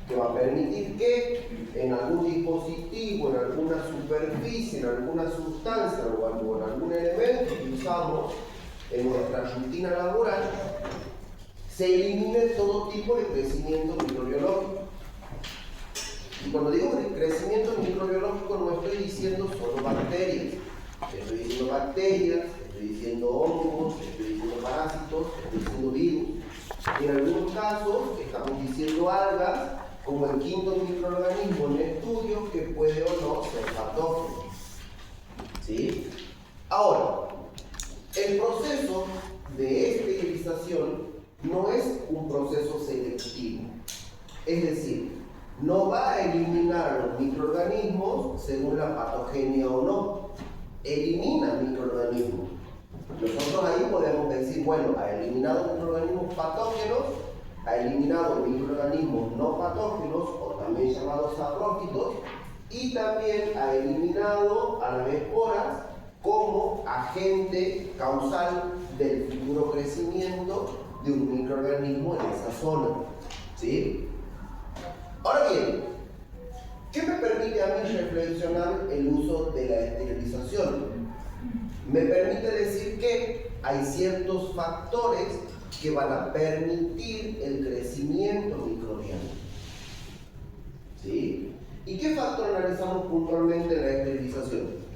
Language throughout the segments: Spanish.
que va a permitir que en algún dispositivo, en alguna superficie, en alguna sustancia o en algún elemento que usamos en nuestra rutina laboral, se elimine todo tipo de crecimiento microbiológico. Y cuando digo crecimiento microbiológico no estoy diciendo solo bacterias. Estoy diciendo bacterias, estoy diciendo hongos, estoy diciendo parásitos, estoy diciendo virus. En algunos casos estamos diciendo algas como el quinto microorganismo en estudio que puede o no ser patógeno. ¿Sí? Ahora, el proceso de esterilización no es un proceso selectivo. Es decir, no va a eliminar los microorganismos según la patogenia o no. Elimina microorganismos. Nosotros ahí podemos decir, bueno, ha eliminado microorganismos patógenos, ha eliminado microorganismos no patógenos, o también llamados saprófitos, y también ha eliminado a las esporas como agente causal del futuro crecimiento de un microorganismo en esa zona. ¿Sí? Ahora bien, ¿qué me permite a mí reflexionar el uso de la esterilización? Me permite decir que hay ciertos factores que van a permitir el crecimiento microbiano. ¿Sí? ¿Y qué factor analizamos puntualmente en la esterilización?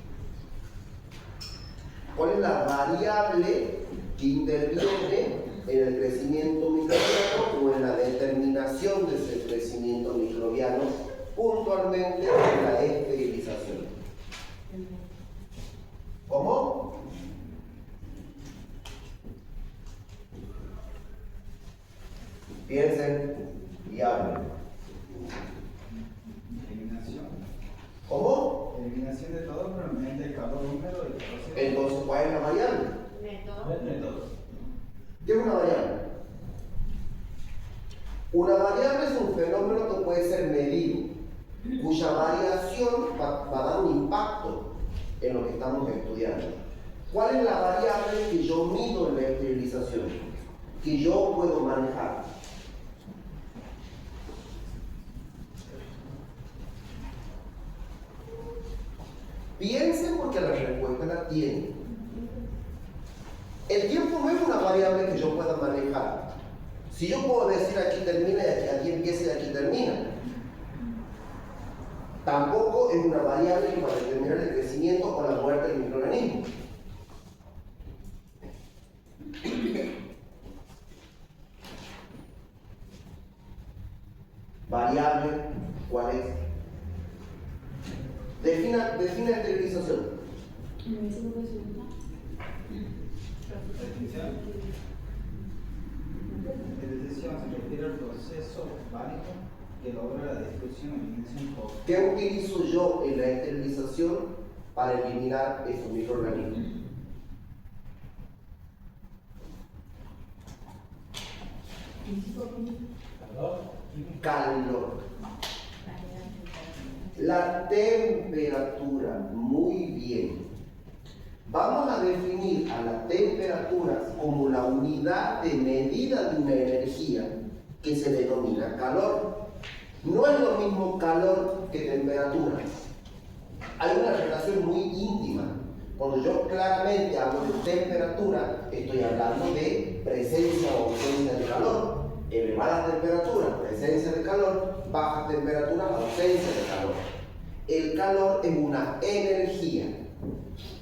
¿Cuál es la variable que interviene en el crecimiento microbiano o en la determinación de ese crecimiento microbiano puntualmente en la esterilización? ¿Cómo? Piensen y hablen. Eliminación. ¿Cómo? Eliminación de todo, pero mediante el calor húmedo y el proceso. Entonces, ¿cuál es la variable? Método. ¿Qué es una variable? Una variable es un fenómeno que puede ser medido, cuya variación va a dar un impacto en lo que estamos estudiando. ¿Cuál es la variable que yo mido en la esterilización? Que yo puedo manejar. Piensen porque la respuesta la tienen. El tiempo no es una variable que yo pueda manejar. Si yo puedo decir aquí termina y aquí empieza y aquí termina, tampoco es una variable que va a determinar el crecimiento o la muerte del microorganismo. Variable, ¿cuál es? Defina esterilización. Definición. Esterilización se refiere al proceso básico que logra la destrucción y eliminación por. ¿Qué utilizo yo en la esterilización para eliminar esos microorganismos? Calor. La temperatura, muy bien. Vamos a definir a la temperatura como la unidad de medida de una energía que se denomina calor. No es lo mismo calor que temperatura. Hay una relación muy íntima. Cuando yo claramente hablo de temperatura, estoy hablando de presencia o ausencia de calor. Elevada temperatura, presencia de calor; baja temperatura, ausencia de calor. El calor es una energía,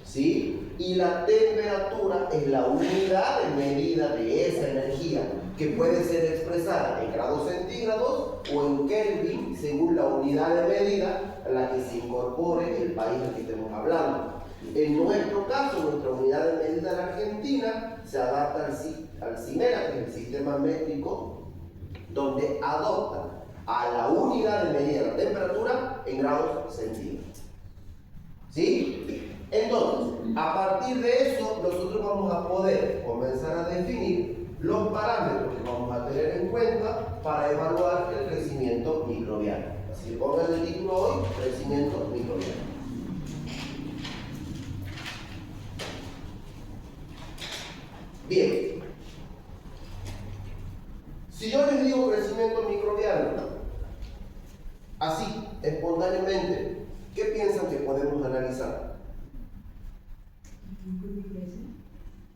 ¿sí? Y la temperatura es la unidad de medida de esa energía, que puede ser expresada en grados centígrados o en Kelvin, según la unidad de medida a la que se incorpore el país al que estemos hablando. En nuestro caso, nuestra unidad de medida en Argentina se adapta al CIMERA, que es el sistema métrico, donde adopta a la unidad de medida de la temperatura en grados centígrados. ¿Sí? Entonces, a partir de eso, nosotros vamos a poder comenzar a definir los parámetros que vamos a tener en cuenta para evaluar el crecimiento microbiano. Así que pongan el título hoy: crecimiento microbiano. Bien. Si yo les digo crecimiento microbiano, así, espontáneamente, ¿qué piensan que podemos analizar?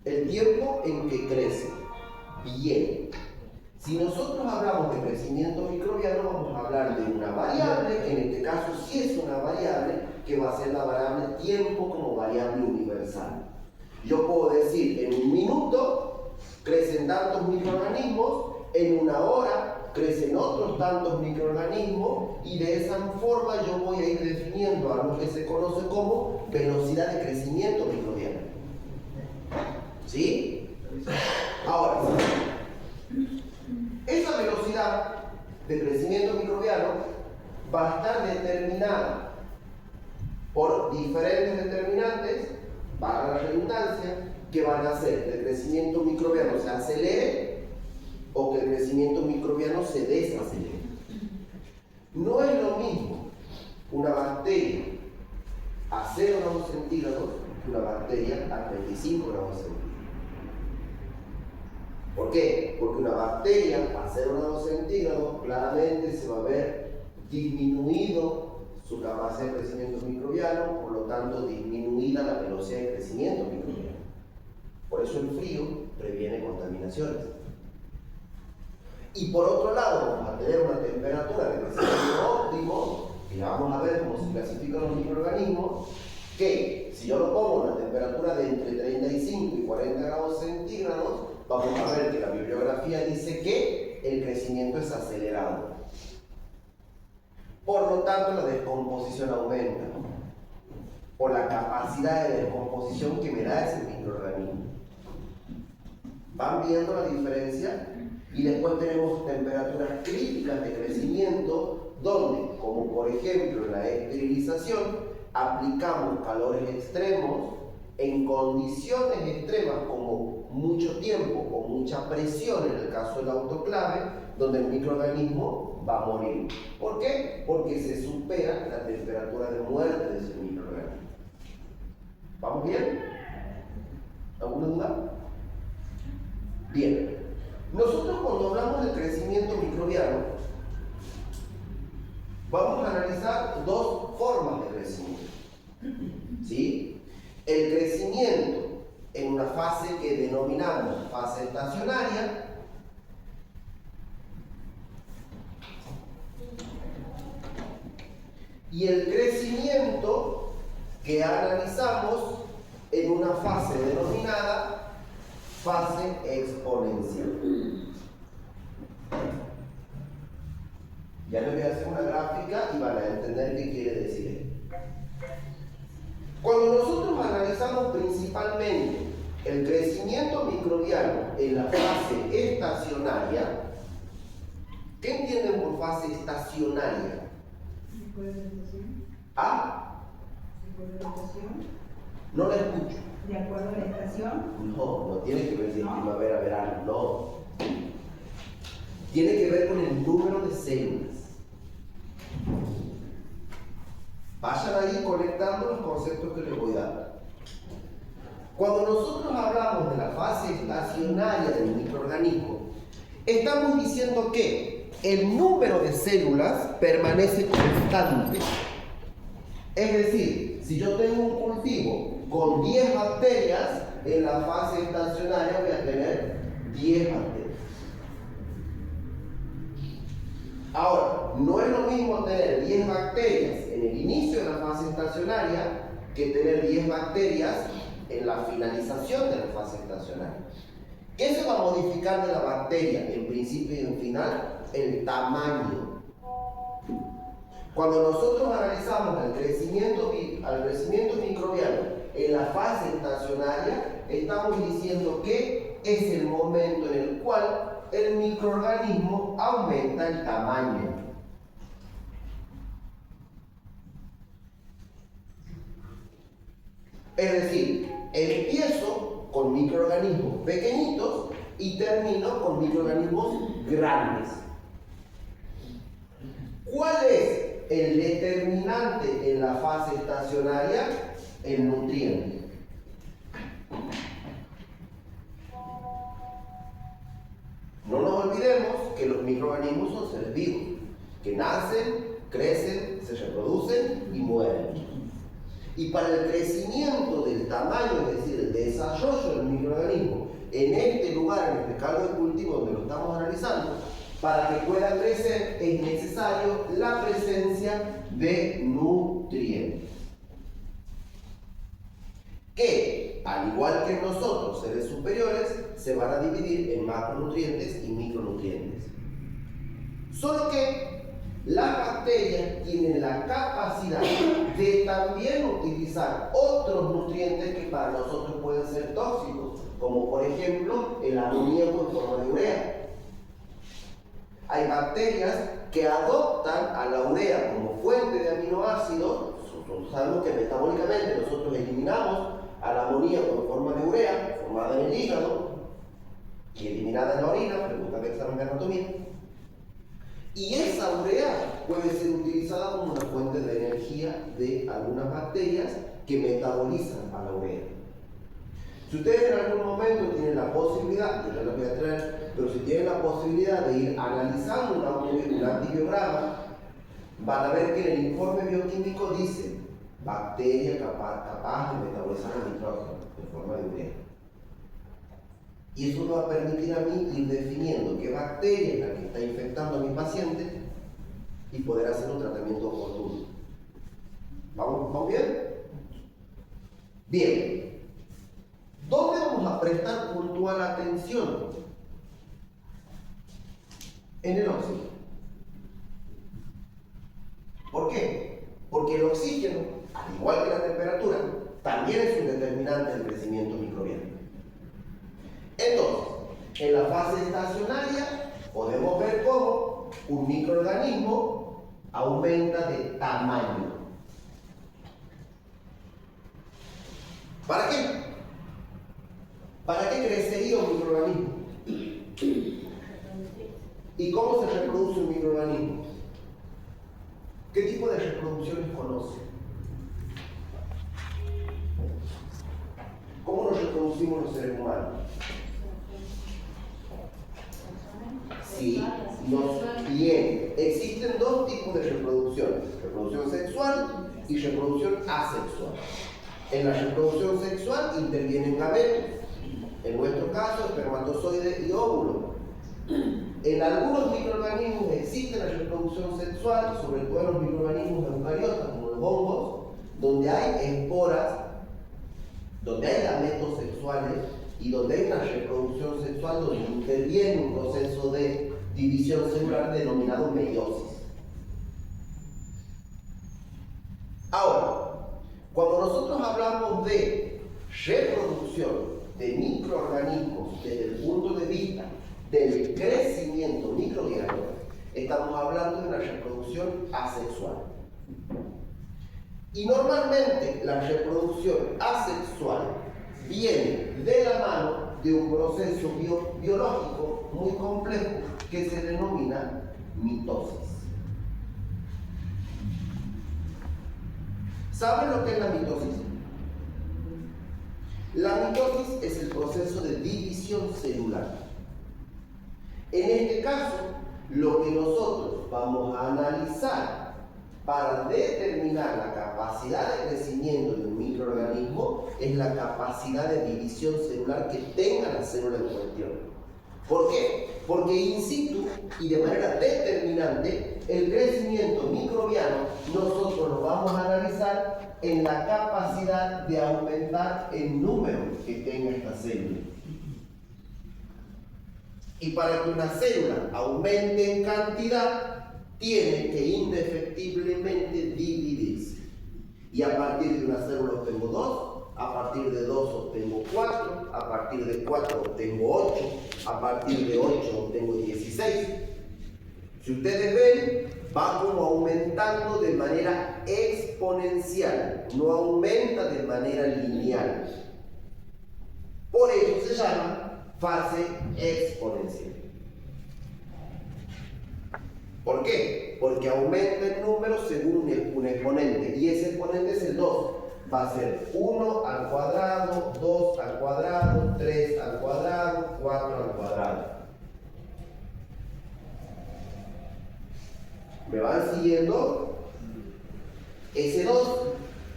El tiempo en que crece. Bien. Si nosotros hablamos de crecimiento microbiano, vamos a hablar de una variable, que en este caso sí es una variable, que va a ser la variable tiempo como variable universal. Yo puedo decir, en un minuto crecen tantos microorganismos, en una hora crecen otros tantos microorganismos, y de esa forma yo voy a ir definiendo algo que se conoce como velocidad de crecimiento microbiano. ¿Sí? Ahora, esa velocidad de crecimiento microbiano va a estar determinada por diferentes determinantes, para la redundancia, que van a hacer que el crecimiento microbiano se acelere o que el crecimiento microbiano se desacelere. No es lo mismo una bacteria a 0 grados centígrados que una bacteria a 35 grados centígrados. ¿Por qué? Porque una bacteria a 0 grados centígrados claramente se va a ver disminuido su capacidad de crecimiento microbiano, por lo tanto disminuida la velocidad de crecimiento microbiano. Por eso el frío previene contaminaciones. Y por otro lado, vamos a tener una temperatura de crecimiento óptimo, y vamos a ver cómo se clasifican los microorganismos, que si yo lo pongo a una temperatura de entre 35 y 40 grados centígrados, vamos a ver que la bibliografía dice que el crecimiento es acelerado. Por lo tanto, la descomposición aumenta por la capacidad de descomposición que me da ese microorganismo. ¿Van viendo la diferencia? Y después tenemos temperaturas críticas de crecimiento, donde, como por ejemplo en la esterilización, aplicamos calores extremos en condiciones extremas como mucho tiempo o mucha presión en el caso del autoclave, donde el microorganismo va a morir. ¿Por qué? Porque se supera la temperatura de muerte de ese microorganismo. ¿Vamos bien? ¿Alguna duda? Bien. Nosotros cuando hablamos de crecimiento microbiano, vamos a analizar dos formas de crecimiento. ¿Sí? El crecimiento en una fase que denominamos fase estacionaria, y el crecimiento que analizamos en una fase denominada fase exponencial. Ya les voy a hacer una gráfica y van a entender qué quiere decir esto. Cuando nosotros analizamos principalmente el crecimiento microbiano en la fase estacionaria, ¿qué entienden por fase estacionaria? ¿De acuerdo a la estación? ¿Ah? ¿De acuerdo a la estación? No la escucho. ¿De acuerdo a la estación? No tiene que ver si es ¿No? primavera, verano, no. Tiene que ver con el número de células. Vayan ahí conectando los conceptos que les voy a dar. Cuando nosotros hablamos de la fase estacionaria del microorganismo, estamos diciendo que el número de células permanece constante. Es decir, si yo tengo un cultivo con 10 bacterias, en la fase estacionaria voy a tener 10 bacterias. Ahora, no es lo mismo tener 10 bacterias en el inicio de la fase estacionaria que tener 10 bacterias en la finalización de la fase estacionaria. ¿Qué se va a modificar de la bacteria en principio y en final? El tamaño. Cuando nosotros analizamos el crecimiento microbiano en la fase estacionaria, estamos diciendo que es el momento en el cual el microorganismo aumenta el tamaño. Es decir, empiezo con microorganismos pequeñitos y termino con microorganismos grandes. ¿Cuál es el determinante en la fase estacionaria? El nutriente. No nos olvidemos que los microorganismos son seres vivos, que nacen, crecen, se reproducen y mueren. Y para el crecimiento del tamaño, es decir, el desarrollo del microorganismo en este lugar, en este caldo de cultivo donde lo estamos analizando, para que pueda crecer es necesario la presencia de nutrientes. Que, al igual que nosotros, seres superiores, se van a dividir en macronutrientes y micronutrientes. Solo que las bacterias tienen la capacidad de también utilizar otros nutrientes que para nosotros pueden ser tóxicos, como por ejemplo el amoníaco en forma de urea. Hay bacterias que adoptan a la urea como fuente de aminoácidos. Nosotros sabemos que metabólicamente nosotros eliminamos al amoníaco en forma de urea, formada en el hígado y eliminada en la orina, pregunta de examen de anatomía. Y esa urea puede ser utilizada como una fuente de energía de algunas bacterias que metabolizan a la urea. Si ustedes en algún momento tienen la posibilidad, yo ya les voy a traer, pero si tienen la posibilidad de ir analizando un antibiograma, van a ver que en el informe bioquímico dice bacteria capaz de metabolizar el nitrógeno en forma de urea. Y eso me va a permitir a mí ir definiendo qué bacteria es la que está infectando a mi paciente y poder hacer un tratamiento oportuno. ¿Vamos bien? Bien. ¿Dónde vamos a prestar puntual atención? En el oxígeno. ¿Por qué? Porque el oxígeno, al igual que la temperatura, también es un determinante del crecimiento microbiano. Entonces, en la fase estacionaria podemos ver cómo un microorganismo aumenta de tamaño. ¿Para qué? ¿Para qué crecería un microorganismo? ¿Y cómo se reproduce un microorganismo? ¿Qué tipo de reproducciones conoce? ¿Cómo nos reproducimos los seres humanos? Sí, bien. Existen dos tipos de reproducción: reproducción sexual y reproducción asexual. En la reproducción sexual intervienen gametos, en nuestro caso espermatozoide y óvulo. En algunos microorganismos existe la reproducción sexual, sobre todo en los microorganismos eucariotas como los hongos, donde hay esporas, donde hay gametos sexuales y donde hay una reproducción sexual donde interviene un proceso de división celular denominado meiosis. Ahora, cuando nosotros hablamos de reproducción de microorganismos desde el punto de vista del crecimiento microbiano, estamos hablando de una reproducción asexual. Y normalmente la reproducción asexual viene de la mano de un proceso biológico muy complejo que se denomina mitosis. ¿Saben lo que es la mitosis? La mitosis es el proceso de división celular. En este caso, lo que nosotros vamos a analizar para determinar la capacidad de crecimiento de un microorganismo es la capacidad de división celular que tenga la célula en cuestión. ¿Por qué? Porque in situ y de manera determinante el crecimiento microbiano nosotros lo vamos a analizar en la capacidad de aumentar el número que tenga esta célula. Y para que una célula aumente en cantidad, tiene que indefectiblemente dividirse. Y a partir de una célula obtengo 2, a partir de 2 obtengo 4, a partir de 4 obtengo 8, a partir de 8 obtengo 16. Si ustedes ven, va como aumentando de manera exponencial, no aumenta de manera lineal. Por eso se llama fase exponencial. ¿Por qué? Porque aumenta el número según un exponente, y ese exponente es el 2. Va a ser 1 al cuadrado, 2 al cuadrado, 3 al cuadrado, 4 al cuadrado. ¿Me van siguiendo? S2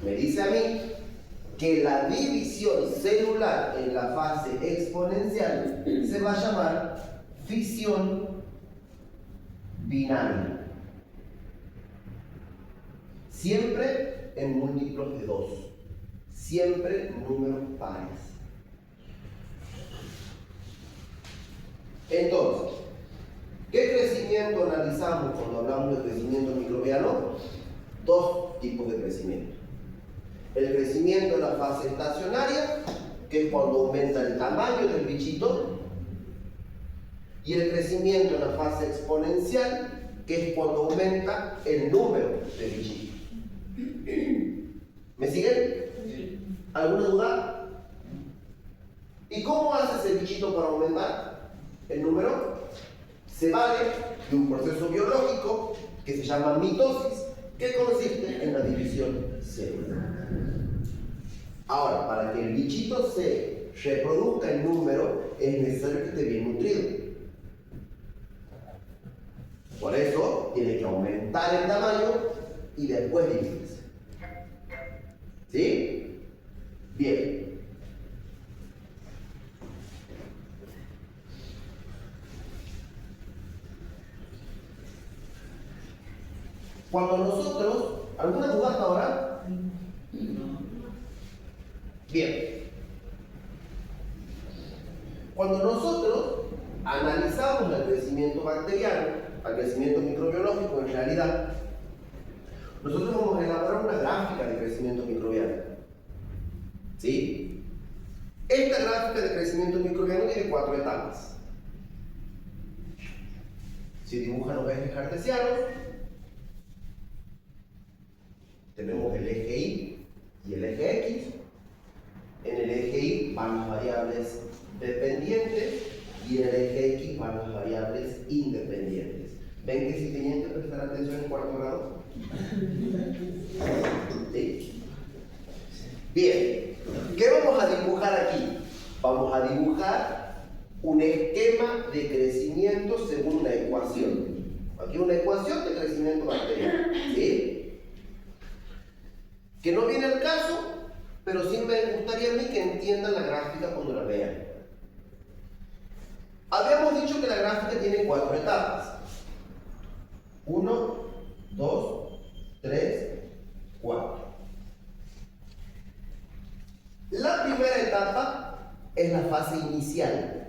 me dice a mí que la división celular en la fase exponencial se va a llamar fisión binaria. Siempre en múltiplos de 2. Siempre números pares. Entonces, ¿qué crecimiento analizamos cuando hablamos de crecimiento microbiano? Dos tipos de crecimiento. El crecimiento en la fase estacionaria, que es cuando aumenta el tamaño del bichito, y el crecimiento en la fase exponencial, que es cuando aumenta el número de bichitos. ¿Me siguen? Sí. ¿Alguna duda? ¿Y cómo hace ese bichito para aumentar el número? Se vale de un proceso biológico que se llama mitosis, que consiste en la división celular. Ahora, para que el bichito se reproduzca en número, es necesario que esté bien nutrido. Por eso, tiene que aumentar el tamaño y después dividirse. ¿Sí? Bien. Cuando nosotros, ¿alguna duda hasta ahora? Bien. Cuando nosotros analizamos el crecimiento bacteriano, al crecimiento microbiológico, en realidad, nosotros vamos a elaborar una gráfica de crecimiento microbiano. ¿Sí? Esta gráfica de crecimiento microbiano tiene 4 etapas. Si dibujan los ejes cartesianos, tenemos el eje Y y el eje X. En el eje Y van las variables dependientes y en el eje X van las variables independientes. ¿Ven que si tenían que prestar atención en cuarto grado? ¿Sí? Bien, ¿qué vamos a dibujar aquí? Vamos a dibujar un esquema de crecimiento según una ecuación. Aquí una ecuación de crecimiento bacteriano. ¿Sí? Que no viene al caso, pero sí me gustaría a mí que entiendan la gráfica cuando la vean. Habíamos dicho que la gráfica tiene 4 etapas. 1, 2, 3, 4. La primera etapa es la fase inicial.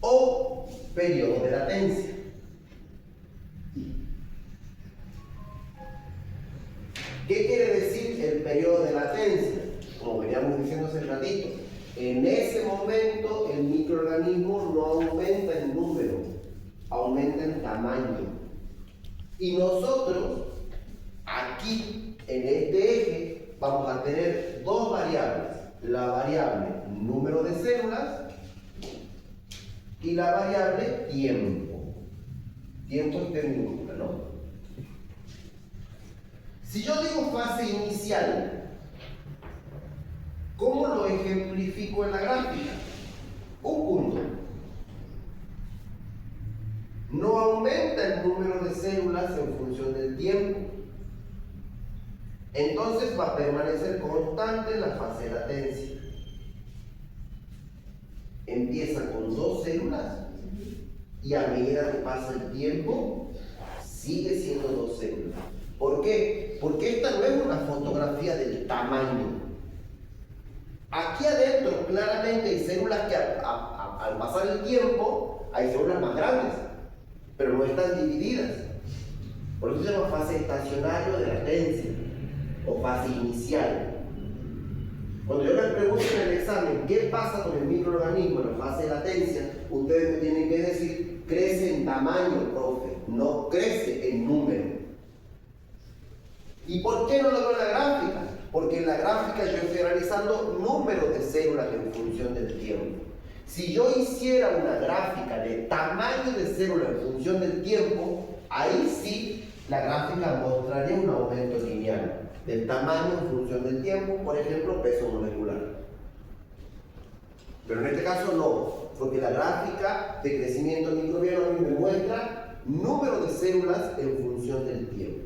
O periodo de latencia. ¿Qué quiere decir el periodo de latencia? Como veníamos diciendo hace ratito, en ese momento el microorganismo no aumenta en número, aumenta en tamaño. Y nosotros, aquí, en este eje, vamos a tener dos variables. La variable número de células y la variable tiempo. Tiempo está en minúscula, ¿no? Si yo digo fase inicial, ¿cómo lo ejemplifico en la gráfica? Un punto. No aumenta el número de células en función del tiempo. Entonces va a permanecer constante la fase de latencia. Empieza con 2 células y a medida que pasa el tiempo sigue siendo 2 células. ¿Por qué? Porque esta no es una fotografía del tamaño. Aquí adentro claramente hay células que al pasar el tiempo hay células más grandes, pero no están divididas. Por eso se llama fase estacionaria de latencia o fase inicial. Cuando yo les pregunto en el examen qué pasa con el microorganismo en la fase de latencia, ustedes me tienen que decir, crece en tamaño, profe, no crece en número. ¿Y por qué no lo veo en la gráfica? Porque en la gráfica yo estoy analizando números de células en función del tiempo. Si yo hiciera una gráfica de tamaño de célula en función del tiempo, ahí sí la gráfica mostraría un aumento lineal. del tamaño en función del tiempo, por ejemplo, peso molecular. Pero en este caso no, porque la gráfica de crecimiento microbiano a mí me muestra número de células en función del tiempo.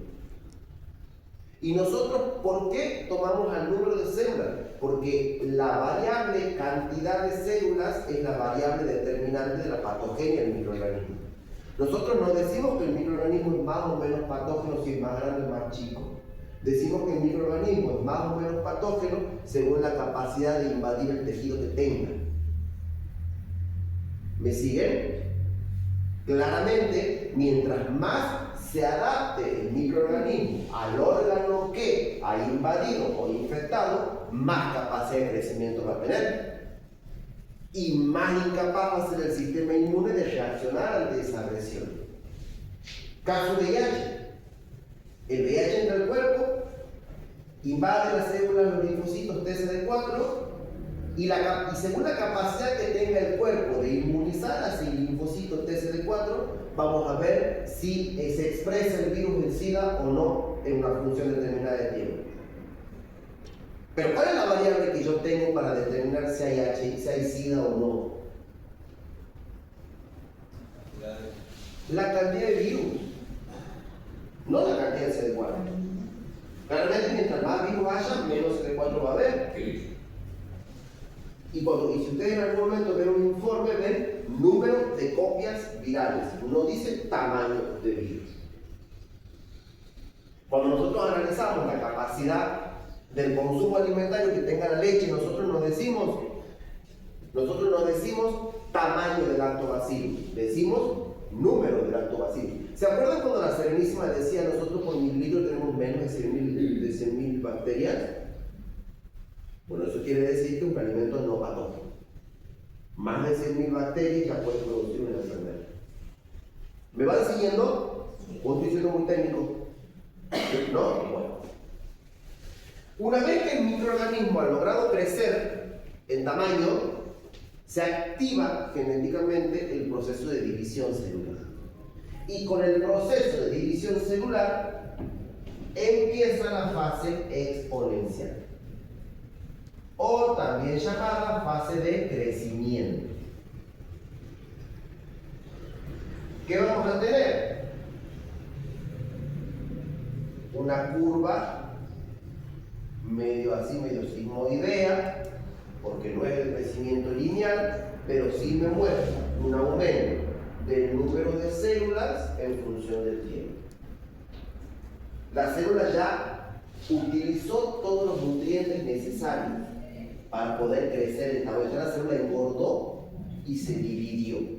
Y nosotros, ¿por qué tomamos al número de células? Porque la variable cantidad de células es la variable determinante de la patogenia del microorganismo. Nosotros no decimos que el microorganismo es más o menos patógeno si es más grande o más chico. Decimos que el microorganismo es más o menos patógeno según la capacidad de invadir el tejido que tenga. ¿Me siguen? Claramente, mientras más se adapte el microorganismo al órgano que ha invadido o infectado, más capacidad de crecimiento va a tener. Y más incapaz va a ser el sistema inmune de reaccionar ante esa agresión. Caso VIH. El VIH entra al cuerpo, invade las células, los linfocitos TCD4, y según la capacidad que tenga el cuerpo de inmunizar a ese linfocito TCD4, vamos a ver si se expresa el virus del SIDA o no en una función determinada de tiempo. Pero ¿cuál es la variable que yo tengo para determinar si hay SIDA o no? La cantidad de virus, no la cantidad de CD4. Claramente, mientras más virus haya, menos CD4 va a haber. Y si ustedes en algún momento ven un informe, ven número de copias virales, no dice tamaño de virus. Cuando nosotros analizamos la capacidad del consumo alimentario que tenga la leche, nosotros no decimos tamaño del lactobacillus, decimos número del lactobacillus. ¿Se acuerdan cuando la Serenísima decía nosotros por mililitro tenemos menos de 100.000 bacterias? Bueno, eso quiere decir que un alimento no patógeno. Más de 100.000 bacterias ya pueden producir una enfermedad. ¿Me van siguiendo? ¿O estoy siendo muy técnico? ¿No? Bueno. Una vez que el microorganismo ha logrado crecer en tamaño, se activa genéticamente el proceso de división celular. Y con el proceso de división celular empieza la fase exponencial, o también llamada fase de crecimiento. ¿Qué vamos a tener? Una curva medio así, medio sigmoidea, porque no es el crecimiento lineal, pero sí me muestra un aumento del número de células en función del tiempo. La célula ya utilizó todos los nutrientes necesarios para poder crecer en tamaño. Ya la célula engordó y se dividió.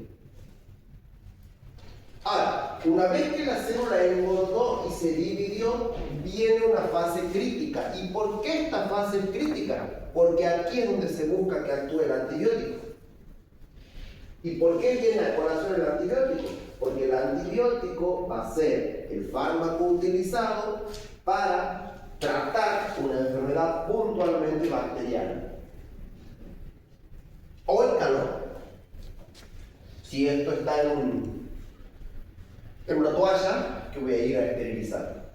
Ahora, una vez que la célula engordó y se dividió, viene una fase crítica. ¿Y por qué esta fase es crítica? Porque aquí es donde se busca que actúe el antibiótico. ¿Y por qué viene a colación el antibiótico? Porque el antibiótico va a ser el fármaco utilizado para tratar una enfermedad puntualmente bacteriana. O el calor. Si esto está en una toalla, que voy a ir a esterilizar.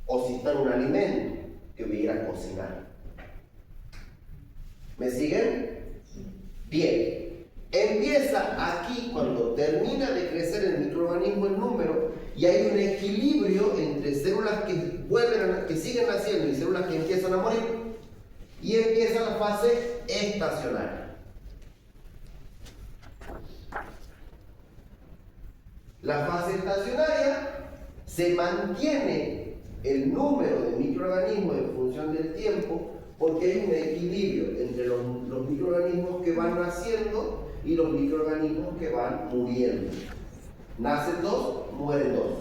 O si está en un alimento, que voy a ir a cocinar. ¿Me siguen? Bien. Empieza aquí, cuando termina de crecer el microorganismo en número, y hay un equilibrio entre células que siguen naciendo y células que empiezan a morir, y empieza la fase estacionaria. La fase estacionaria se mantiene el número de microorganismos en función del tiempo, porque hay un equilibrio entre los microorganismos que van naciendo y los microorganismos que van muriendo. Nacen dos, mueren dos.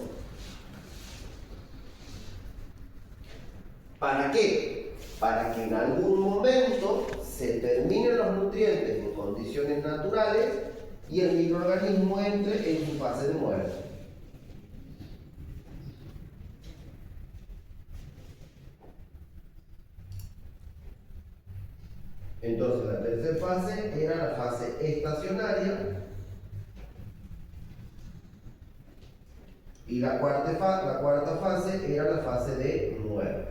¿Para qué? Para que en algún momento se terminen los nutrientes en condiciones naturales y el microorganismo entre en su fase de muerte. Entonces la tercera fase era la fase estacionaria y la cuarta fase era la fase de muerte.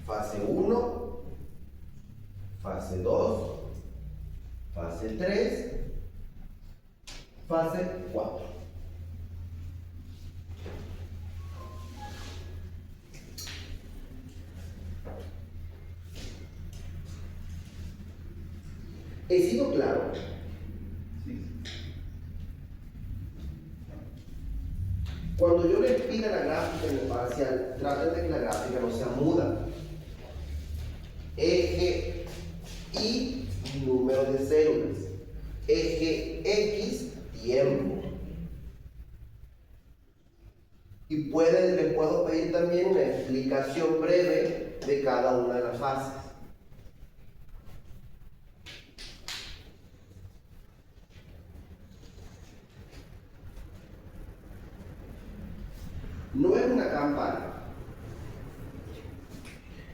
fase 1, fase 2, fase 3, fase 4. ¿He sido claro? Sí. Cuando yo les pida la gráfica en el parcial, traten de que la gráfica no sea muda. Eje Y, número de células. Eje X, tiempo. Y les puedo pedir también una explicación breve de cada una de las fases. No es una campana.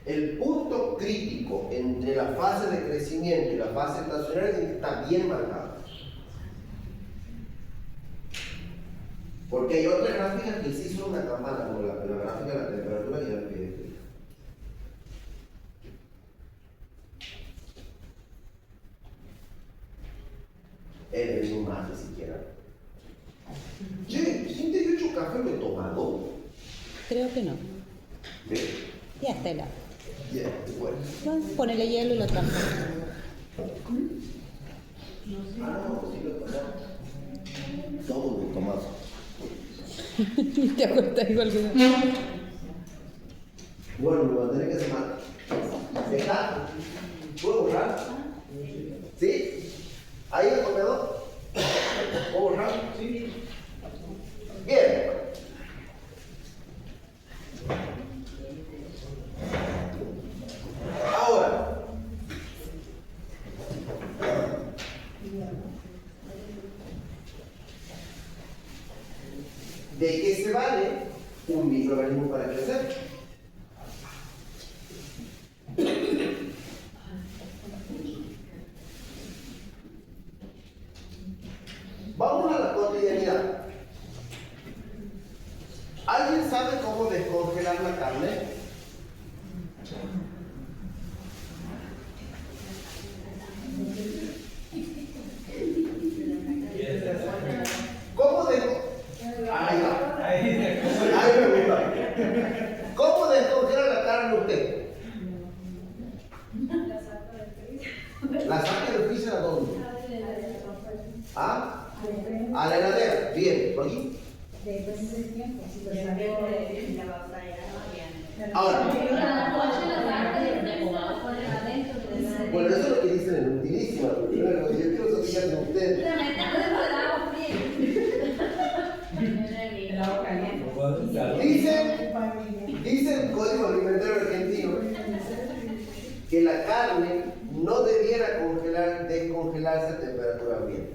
El punto crítico entre la fase de crecimiento y la fase estacionaria está bien marcado. Porque hay otras gráficas que sí son una campana, como la gráfica de la temperatura y la que es un mate siquiera. Che, 108 café lo he tomado. Creo que no. ¿Ve? Ya está helado. Yeah, bueno. Bueno, ponele hielo y lo trajo. Ah, no, sí lo he tomado. Todo lo he tomado. Te acuerdas igual que yo. Bueno, me voy a tener que semana. ¿Está? ¿Puedo borrar? ¿Sí? ¿Ahí el comedor? ¿Puedo borrar? Sí. Bien. Ahora. ¿De qué se vale un microorganismo para crecer? Vamos a la cotidianidad. ¿Alguien sabe cómo descongelar la carne? ¿Cómo ¿Cómo descongelar la carne usted? ¿La saca del freezer a dónde? ¿Ah? A la heladera. Bien, ¿por aquí? Después de tiempo, si lo Ahora, bueno, eso es lo que dicen en utilísima. Yo quiero saber qué hacen ustedes. Dice el Código Alimentario Argentino que la carne no debiera descongelarse a temperatura ambiente.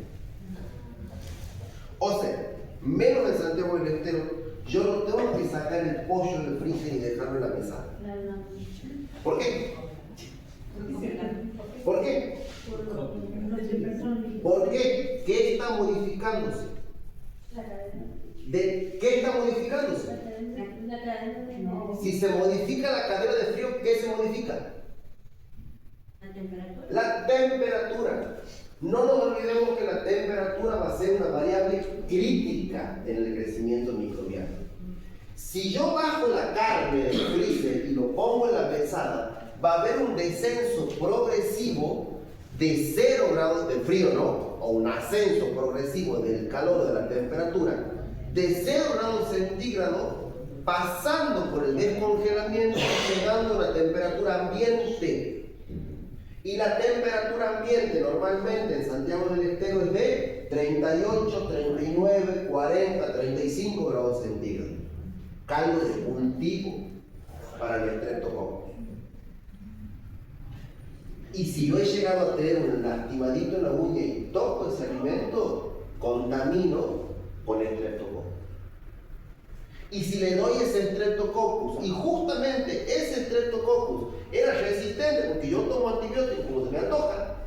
O sea, menos en Santiago del Estero, yo no tengo que sacar el pollo del freezer y dejarlo en la mesa. ¿Por qué? ¿Por qué? ¿Por qué? ¿Qué está modificándose? ¿De qué está modificándose? Si se modifica la cadena de frío, ¿qué se modifica? La temperatura. No nos olvidemos que la temperatura va a ser una variable crítica en el crecimiento microbiano. Si yo bajo la carne del freezer y lo pongo en la mesada, va a haber un descenso progresivo de 0 grados de frío, ¿no? O un ascenso progresivo del calor de la temperatura de 0 grados centígrados, pasando por el descongelamiento, llegando a una temperatura ambiente. Y la temperatura ambiente normalmente en Santiago del Estero es de 38, 39, 40, 35 grados centígrados. Caldo de cultivo para el estreptococcus. Y si yo he llegado a tener un lastimadito en la uña y toco ese alimento, contamino con estreptococcus. Y si le doy ese estreptococcus, y justamente ese estreptococcus era resistente porque yo tomo antibióticos como se me antoja,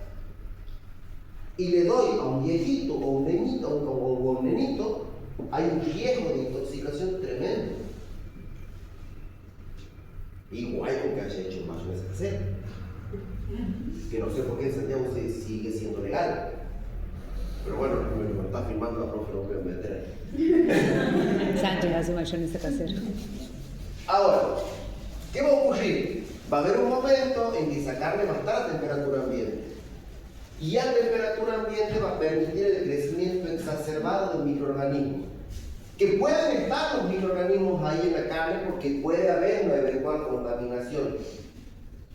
y le doy a un viejito o un nenito, o un nenito, hay un riesgo de intoxicación tremendo. Igual con que haya hecho cero. Que no sé por qué en Santiago sigue siendo legal. Pero bueno, me está filmando la profe, no puedo meter ahí. Sánchez hace mayonesa casera. Ahora, ¿qué va a ocurrir? Va a haber un momento en que esa carne va a estar a temperatura ambiente. Y a temperatura ambiente va a permitir el crecimiento exacerbado del microorganismo. Que pueden estar los microorganismos ahí en la carne porque puede haber una eventual contaminación.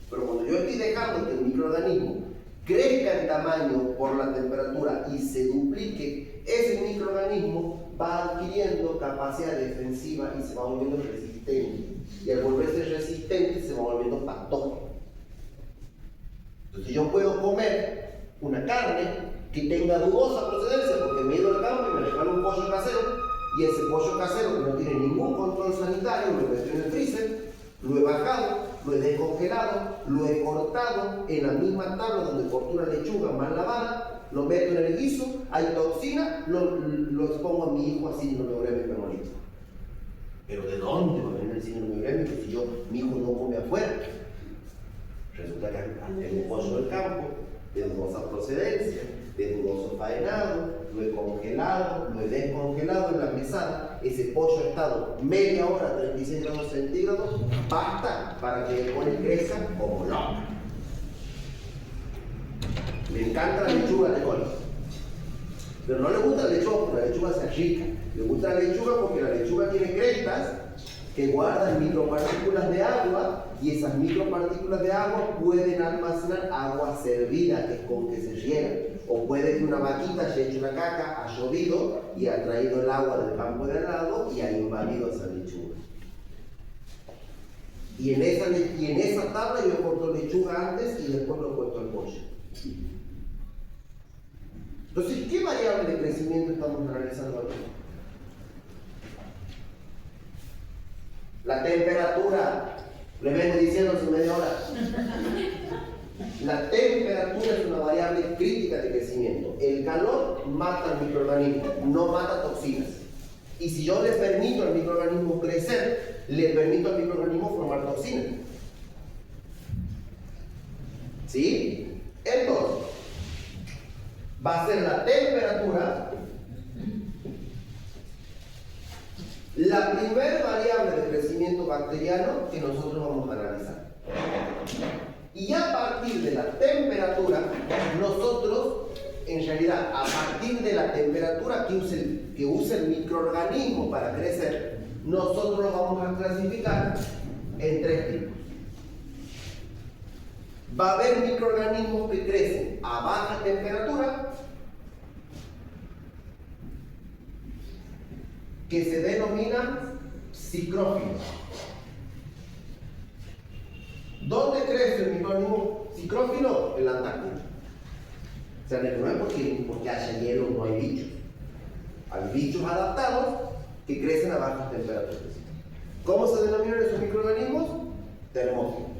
Pero cuando yo estoy dejando que el microorganismo crezca en tamaño por la temperatura y se duplique, ese microorganismo va adquiriendo capacidad defensiva y se va volviendo resistente. Y al volverse resistente se va volviendo patógeno. Entonces yo puedo comer una carne que tenga dudosa procedencia porque me he ido al campo y me regalo un pollo casero, y ese pollo casero que no tiene ningún control sanitario lo meto en el freezer, lo he bajado, lo he descongelado, lo he cortado en la misma tabla donde corto una lechuga mal lavada, lo meto en el guiso, hay toxina, lo expongo a mi hijo así no me uremia permanente. Pero ¿de dónde va a venir el síndrome urémico si mi hijo no come afuera? Resulta que tengo un pollo del campo, de dudosa procedencia, de dudoso faenado, lo he congelado, lo he descongelado en la mesada, ese pollo ha estado media hora a 36 grados centígrados, basta para que el pollo crezca como loca. Le encanta la lechuga de col, pero no le gusta la lechuga porque la lechuga sea rica, le gusta la lechuga porque la lechuga tiene crestas que guardan micropartículas de agua, y esas micropartículas de agua pueden almacenar agua servida, que es con que se riega. O puede que una vaquita haya hecho una caca, ha llovido y ha traído el agua del campo de al lado y ha invadido esa lechuga. Y en esa tabla yo corto lechuga antes y después lo corto al pollo. Entonces, ¿qué variable de crecimiento estamos analizando aquí? La temperatura. Le vengo diciendo hace media hora. La temperatura es una variable crítica de crecimiento. El calor mata al microorganismo, no mata toxinas. Y si yo le permito al microorganismo crecer, le permito al microorganismo formar toxinas. ¿Sí? Entonces, va a ser la temperatura la primera variable de crecimiento bacteriano que nosotros vamos a analizar. Y a partir de la temperatura, nosotros, en realidad, a partir de la temperatura que usa el microorganismo para crecer, nosotros lo vamos a clasificar en tres tipos. Va a haber microorganismos que crecen a baja temperatura, que se denominan psicrófilos. ¿Dónde crece el microorganismo psicrófilo? En la Antártida. O sea, no es porque haya hielo, no hay bichos. Hay bichos adaptados que crecen a bajas temperaturas. ¿Cómo se denominan esos microorganismos? Termófilos.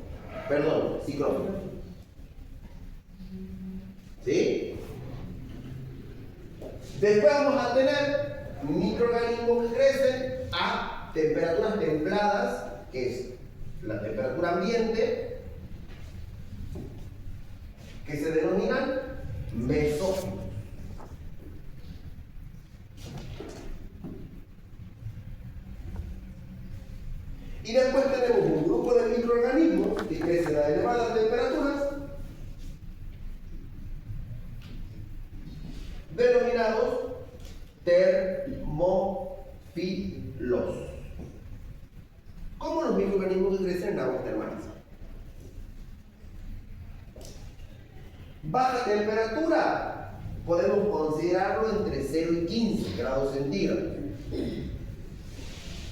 Perdón, psicrófilos. ¿Sí? Después vamos a tener microorganismos que crecen a temperaturas templadas, que es la temperatura ambiente, que se denominan mesófilos. Y después tenemos un grupo de microorganismos que crecen a elevadas temperaturas, denominados termófilos. Como los microorganismos que crecen en aguas termales. Baja temperatura, podemos considerarlo entre 0 y 15 grados centígrados.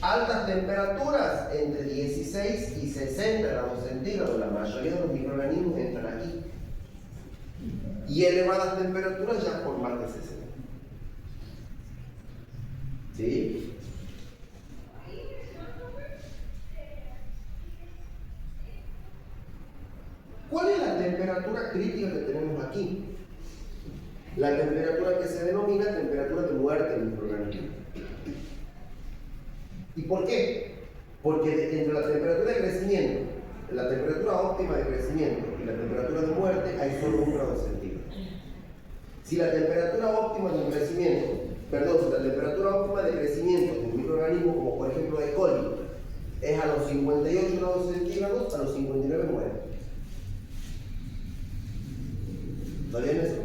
Altas temperaturas, entre 16 y 60 grados centígrados. La mayoría de los microorganismos entran aquí. Y elevadas temperaturas ya por más de 60. ¿Sí? ¿Cuál es la temperatura crítica que tenemos aquí? La temperatura que se denomina temperatura de muerte del microorganismo. ¿Y por qué? Porque entre la temperatura de crecimiento la temperatura óptima de crecimiento y la temperatura de muerte hay solo 1 grado centígrado. Si la temperatura óptima de crecimiento, si la temperatura óptima de crecimiento de un microorganismo, como por ejemplo E. coli, es a los 58 grados centígrados, a los 59 muere. ¿Está bien eso?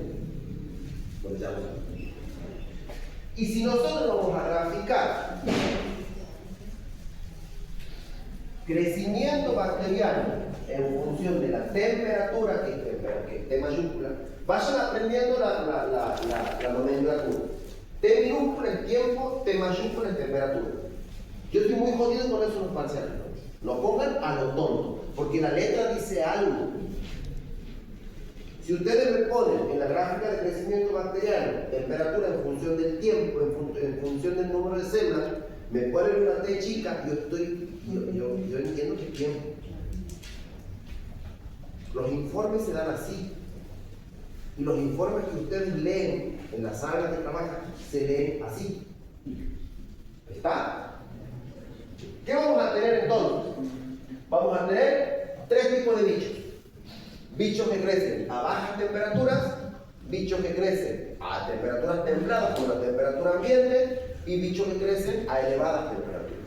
Lo que llamamos. Y si nosotros vamos a graficar crecimiento bacteriano en función de la temperatura, que es T mayúscula, vayan aprendiendo la nomenclatura. T minúscula es tiempo, T mayúscula es temperatura. Yo estoy muy jodido con eso en los parciales. No pongan a lo tonto, porque la letra dice algo. Si ustedes me ponen en la gráfica de crecimiento bacteriano temperatura en función del tiempo, en función del número de células, me ponen una T chica, yo entiendo que es tiempo. Los informes se dan así. Y los informes que ustedes leen en las áreas de trabajo se leen así. ¿Está? ¿Qué vamos a tener entonces? Vamos a tener 3 tipos de bichos. Bichos que crecen a bajas temperaturas, bichos que crecen a temperaturas templadas con la temperatura ambiente y bichos que crecen a elevadas temperaturas.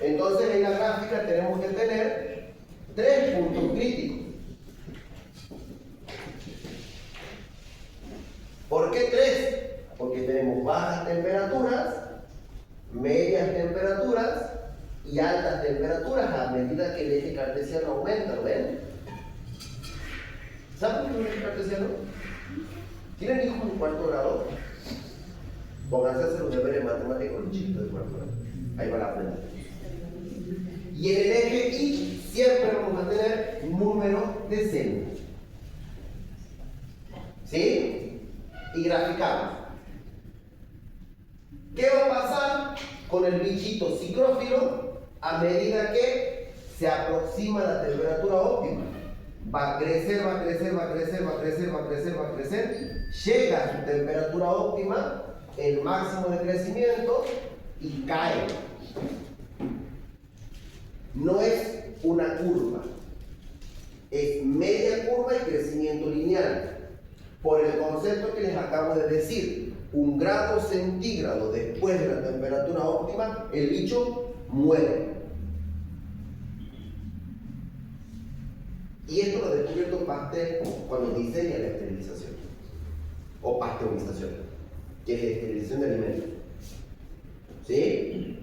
Entonces en la gráfica tenemos que tener 3 puntos críticos. ¿Por qué 3? Porque tenemos bajas temperaturas, medias temperaturas y altas temperaturas a medida que el eje cartesiano aumenta, ¿ven? ¿Saben qué es el eje cartesiano? ¿Tienen hijos en 4º grado? Pónganse a hacer un deber en matemáticas con los chicos de 4º grado. Ahí van a aprender. Y en el eje Y siempre vamos a tener número de células. ¿Sí? Y graficamos. ¿Qué va a pasar con el bichito psicrófilo a medida que se aproxima a la temperatura óptima? Va a crecer, va a crecer, va a crecer, va a crecer, va a crecer, va a crecer. Llega a su temperatura óptima, el máximo de crecimiento, y cae. No es una curva, es media curva y crecimiento lineal. Por el concepto que les acabo de decir, 1 grado centígrado después de la temperatura óptima, el bicho muere. Y esto lo ha descubierto Pasteur cuando diseña la esterilización, o pasteurización, que es esterilización de alimentos. ¿Sí?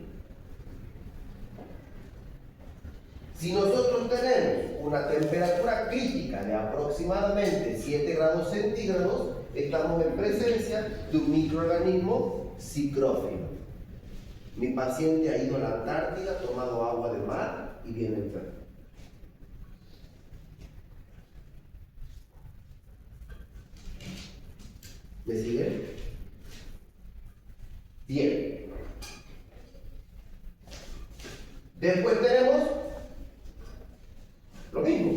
Si nosotros tenemos una temperatura crítica de aproximadamente 7 grados centígrados, estamos en presencia de un microorganismo psicrófilo. Mi paciente ha ido a la Antártida, ha tomado agua de mar y viene enfermo. ¿Me siguen? Bien. Después tenemos lo mismo.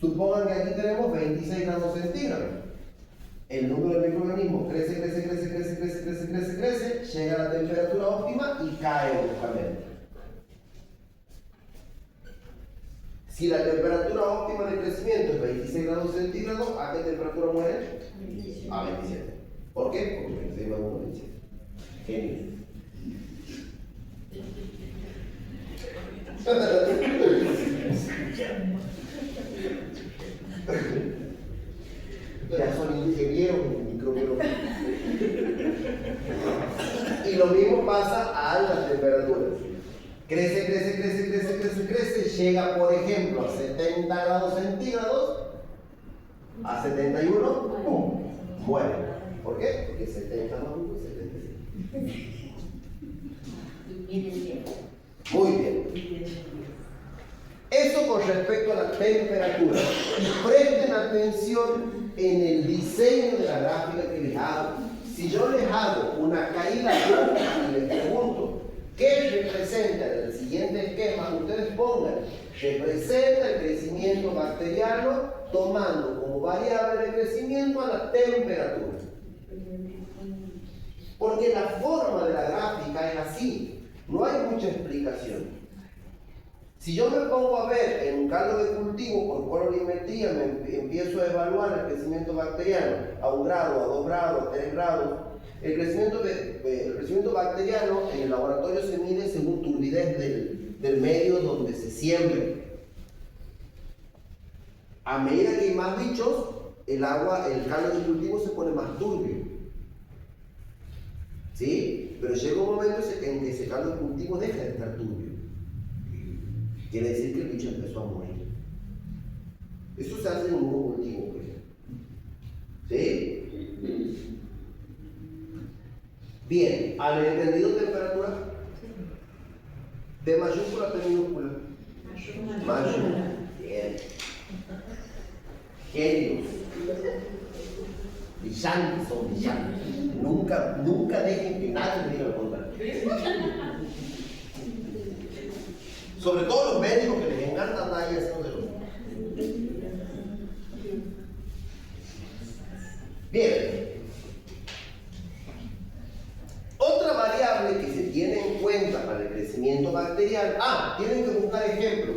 Supongan que aquí tenemos 26 grados centígrados. El número de microorganismos crece, llega a la temperatura óptima y cae bruscamente. Si la temperatura óptima de crecimiento es 26 grados centígrados, ¿a qué temperatura muere? A 27. ¿Por qué? Porque 26 más 1 27. Genio. Ya son ingenieros en microbiología. Y lo mismo pasa a altas temperaturas. Crece, llega por ejemplo a 70 grados centígrados, a 71, ¡pum!, muere. ¿Por qué? Porque 70 más 1 es 75. Muy bien. Eso con respecto a la temperatura. Presten atención en el diseño de la gráfica que les hago. Si yo les hago una caída brusca y les pregunto ¿qué representa en el siguiente esquema? Ustedes pongan, representa el crecimiento bacteriano tomando como variable de crecimiento a la temperatura. Porque la forma de la gráfica es así, no hay mucha explicación. Si yo me pongo a ver en un caldo de cultivo por colorimetría, me empiezo a evaluar el crecimiento bacteriano a 1 grado, a 2 grados, a 3 grados. El crecimiento bacteriano en el laboratorio se mide según turbidez del medio donde se siembre. A medida que hay más bichos, el caldo de cultivo se pone más turbio. ¿Sí? Pero llega un momento en que ese caldo de cultivo deja de estar turbio. Quiere decir que el bicho empezó a morir. Eso se hace en un monocultivo, por ejemplo. ¿Sí? Bien, ¿han entendido temperatura? ¿De mayúscula a P minúscula? Mayúscula. Bien. Genios. Brillantes son brillantes. Nunca dejen que nadie me diga lo contrario. Sobre todo los médicos que les encanta andar ahí haciendo de lo. Bien. Otra variable que se tiene en cuenta para el crecimiento bacterial. Tienen que buscar ejemplos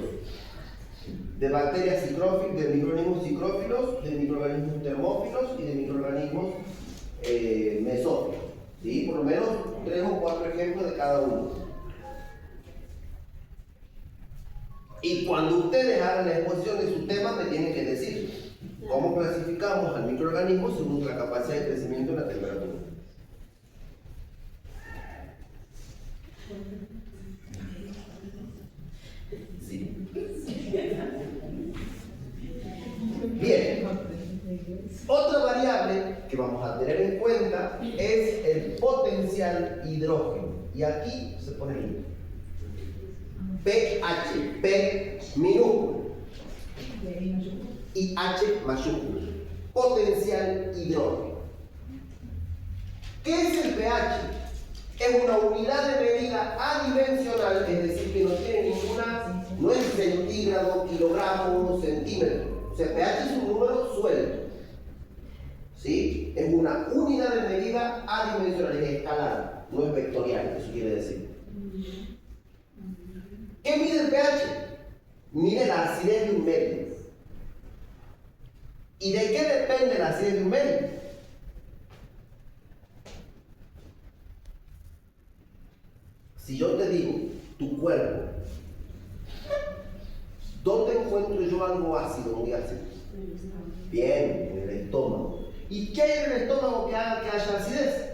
de bacterias psicrófilas, de microorganismos psicrófilos, de microorganismos termófilos y de microorganismos mesófilos. ¿Sí? Por lo menos 3 o 4 ejemplos de cada uno. Y cuando ustedes hagan la exposición de su tema, me tienen que decir cómo clasificamos al microorganismo según la capacidad de crecimiento y la temperatura. Sí. Bien. Otra variable que vamos a tener en cuenta es el potencial hidrógeno. Y aquí se pone el pH, P minúsculo y H mayúsculo. Potencial hidrógeno. ¿Qué es el pH? Es una unidad de medida adimensional, es decir, que no tiene ninguna, no es centígrado, kilogramo, centímetro. O sea, pH es un número suelto. ¿Sí? Es una unidad de medida adimensional, es escalar, no es vectorial, eso quiere decir. ¿Qué mide el pH? Mide la acidez de un medio. ¿Y de qué depende la acidez de un medio? Si yo te digo, tu cuerpo, ¿dónde encuentro yo algo ácido, muy ácido? Bien, en el estómago. ¿Y qué hay en el estómago que haga que haya acidez?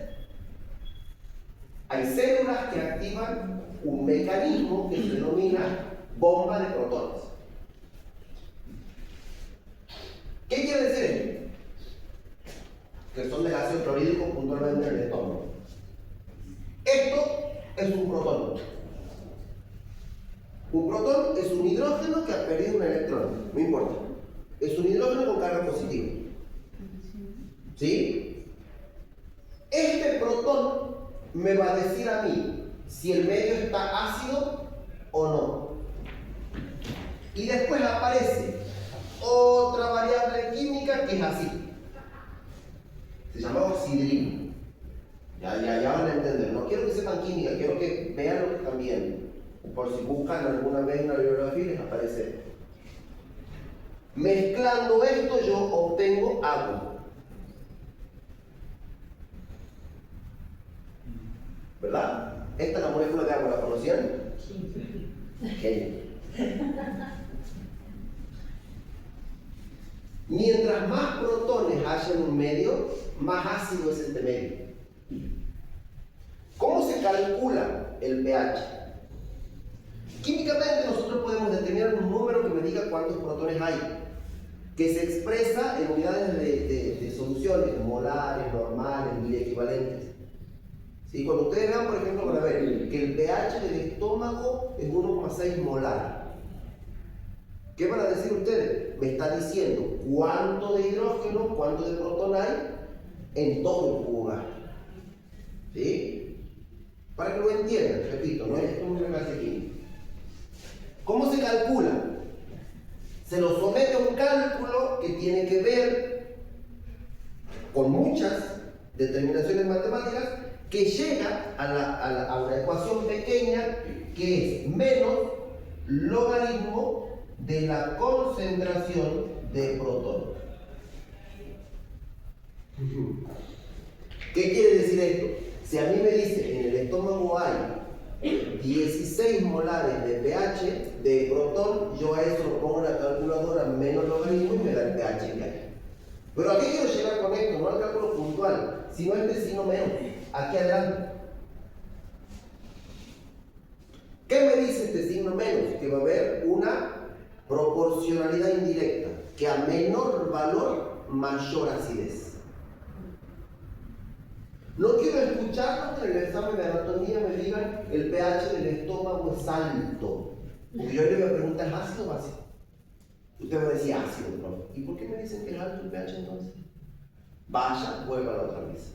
Hay células que activan un mecanismo que se denomina bomba de protones. ¿Qué quiere decir? Que son de ácido clorhídrico puntualmente en el estómago. Esto es un protón. Un protón es un hidrógeno que ha perdido un electrón, no importa. Es un hidrógeno con carga positiva. ¿Sí? Este protón me va a decir a mí si el medio está ácido o no. Y después aparece otra variable química que es así. Se llama oxidrina. Ya van a entender. No quiero que sepan química, quiero que vean lo que están viendo. Por si buscan alguna vez una bibliografía les aparece. Mezclando esto yo obtengo agua. ¿Verdad? ¿Esta es la molécula de agua? ¿La conocían? Sí. Genial. Mientras más protones haya en un medio, más ácido es este medio. ¿Cómo se calcula el pH? Químicamente nosotros podemos determinar un número que me diga cuántos protones hay, que se expresa en unidades de soluciones, molares, normales, mil equivalentes. ¿Sí? Cuando ustedes vean, por ejemplo, van a ver que el pH del estómago es 1,6 molar. ¿Qué van a decir ustedes? Me está diciendo cuánto de hidrógeno, cuánto de protón hay en todo el jugo gástrico. ¿Sí? Para que lo entiendan, repito, no es como una clase química. ¿Cómo se calcula? Se lo somete a un cálculo que tiene que ver con muchas determinaciones matemáticas que llega a una ecuación pequeña que es menos logaritmo de la concentración de protón. ¿Qué quiere decir esto? Si a mí me dice en el estómago hay 16 molares de pH de protón, yo a eso lo pongo en la calculadora menos logaritmo y me da el pH que hay. Pero ¿a qué quiero llegar con esto? No al cálculo puntual, sino al vecino menos, aquí adelante. ¿Qué me dice este signo menos? Que va a haber una proporcionalidad indirecta, que a menor valor, mayor acidez. No quiero escucharlo que en el examen de anatomía me digan el pH del estómago es alto. Porque yo le voy a preguntar, ¿es ácido o básico? Usted va a decir ácido, ¿no? ¿Y por qué me dicen que es alto el pH entonces? Vaya, vuelva a la otra vez.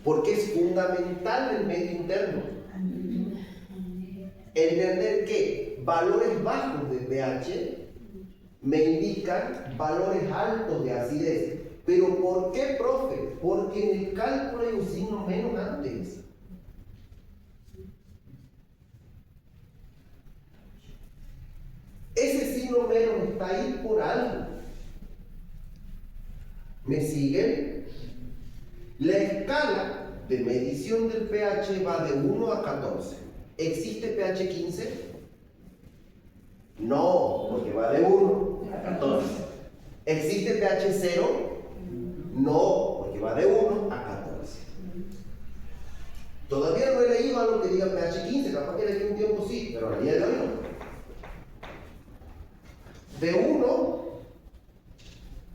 Porque es fundamental el medio interno. Entender que valores bajos de pH me indican valores altos de acidez. ¿Pero por qué, profe? Porque en el cálculo hay un signo menos antes. Ese signo menos está ahí por algo. ¿Me siguen? La escala de medición del pH va de 1 a 14. ¿Existe pH 15? No, porque va de 1 a 14. ¿Existe pH 0? No, porque va de 1 a 14. Todavía no he leído algo que diga pH 15, capaz que leí un tiempo sí, pero a día de hoy no. De 1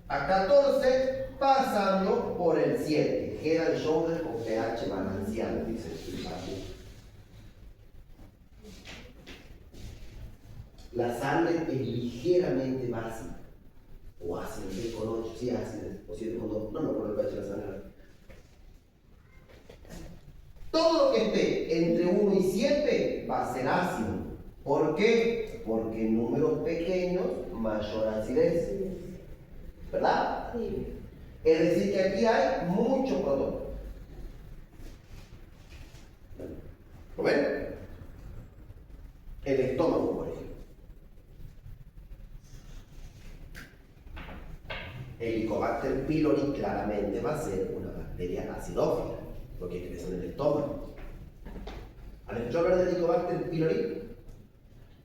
a 14, pasando por el 7. Queda el shoulder con pH balanceado, dice el paciente. La sangre es ligeramente básica. O ácido, 6,8, sí, ácido, o 7,2. No me acuerdo el pH de la sangre. Todo lo que esté entre 1 y 7 va a ser ácido. ¿Por qué? Porque en números pequeños, mayor acidez. ¿Verdad? Sí. Es decir, que aquí hay mucho protón. ¿Lo ven? El estómago, por ejemplo. El Helicobacter pylori claramente va a ser una bacteria acidófila, porque crece en el estómago. ¿Han escuchado hablar del Helicobacter pylori?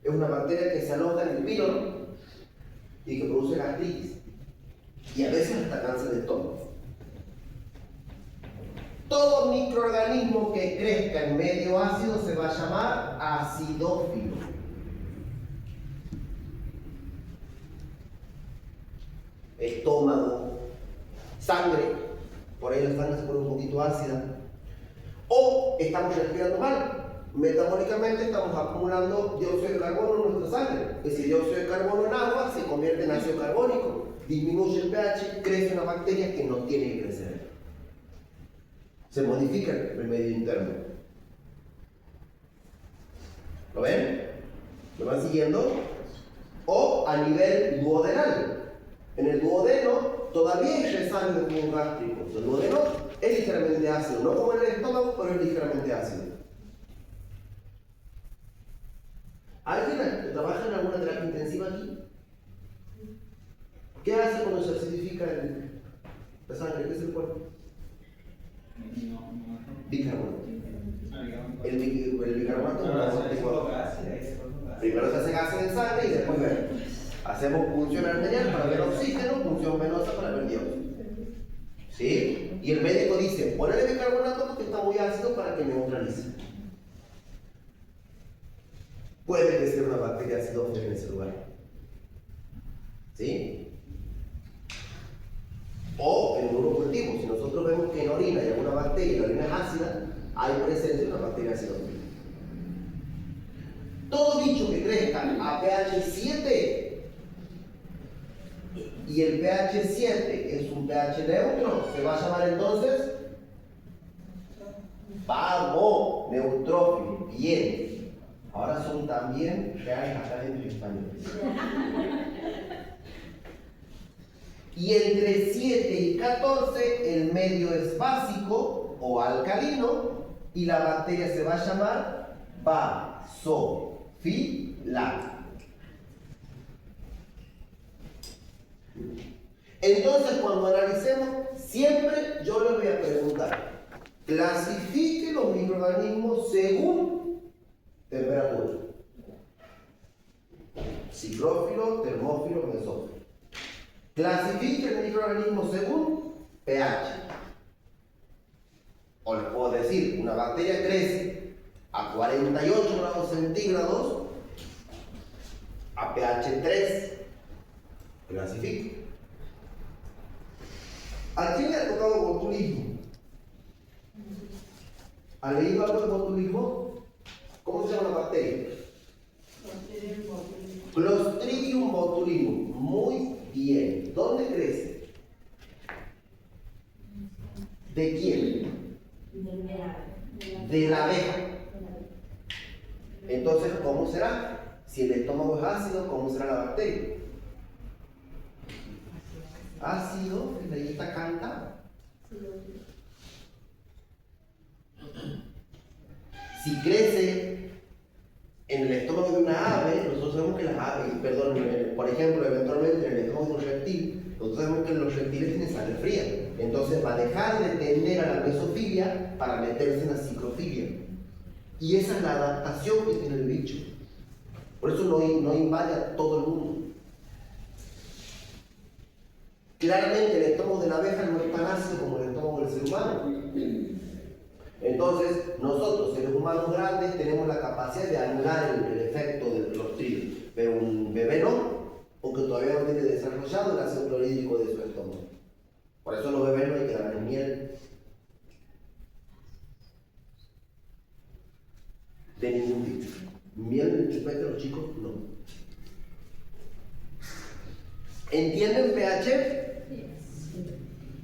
Es una bacteria que se aloja en el píloro y que produce gastritis y a veces hasta cáncer de estómago. Todo microorganismo que crezca en medio ácido se va a llamar acidófilo. Estómago, sangre, por ahí la sangre se pone un poquito ácida, o estamos respirando mal. Metabólicamente estamos acumulando dióxido de carbono en nuestra sangre. Ese dióxido de carbono en agua se convierte en ácido carbónico, disminuye el pH, crece una bacteria que no tiene que crecer. Se modifica el medio interno. ¿Lo ven? ¿Lo van siguiendo? O a nivel duodenal. En el duodeno todavía hay resabios de jugo gástrico. El duodeno es ligeramente ácido, no como en el estómago, pero es ligeramente ácido. ¿Alguien trabaja en alguna terapia intensiva aquí? ¿Qué hace cuando se acidifica la sangre? ¿Qué es el cuerpo? Bicarbonato. El bicarbonato es una primero se hace gas en sangre y después hacemos punción arterial para ver oxígeno, punción venosa para ver dióxido. ¿Sí? Y el médico dice, ponle bicarbonato porque está muy ácido para que neutralice. Puede que sea una bacteria acidófila en ese lugar. ¿Sí? O en un urocultivo, si nosotros vemos que en orina hay alguna bacteria y la orina es ácida, hay presencia de una bacteria acidófila. Todo bicho que crezca a pH 7 y el pH 7 es un pH neutro, se va a llamar entonces vamos, neutrófilo. Bien. Ahora son también reales acá en español. Y entre 7 y 14 el medio es básico o alcalino y la bacteria se va a llamar basófila. Entonces, cuando analicemos, siempre yo les voy a preguntar, clasifique los microorganismos según temperatura. Ciclófilo, termófilo, mesófilo. Clasifique el microorganismo según pH. O les puedo decir, una bacteria crece a 48 grados centígrados a pH 3. Clasifique. ¿A quién le ha tocado botulismo? ¿Ha leído algo de botulismo? ¿Cómo se llama la bacteria? Clostridium botulinum. Muy bien. ¿Dónde crece? ¿De quién? De la abeja. Entonces, ¿cómo será? Si el estómago es ácido, ¿cómo será la bacteria? Ácido, ahí está canta. Si crece en el estómago de una ave, nosotros sabemos que las aves, por ejemplo, eventualmente en el estómago de un reptil, nosotros sabemos que los reptiles tienen sangre fría. Entonces va a dejar de tender a la mesofilia para meterse en la ciclofilia. Y esa es la adaptación que tiene el bicho. Por eso no invade a todo el mundo. Claramente el estómago de la abeja no es tan ácido como el estómago del ser humano. Entonces, nosotros, seres humanos grandes, tenemos la capacidad de anular el efecto del clostridio, pero un bebé no, porque todavía no tiene desarrollado el ácido clorhídrico de su estómago. Por eso a los bebés no hay que darles miel de ningún tipo. Miel en el chupete a los chicos, no. ¿Entienden pH?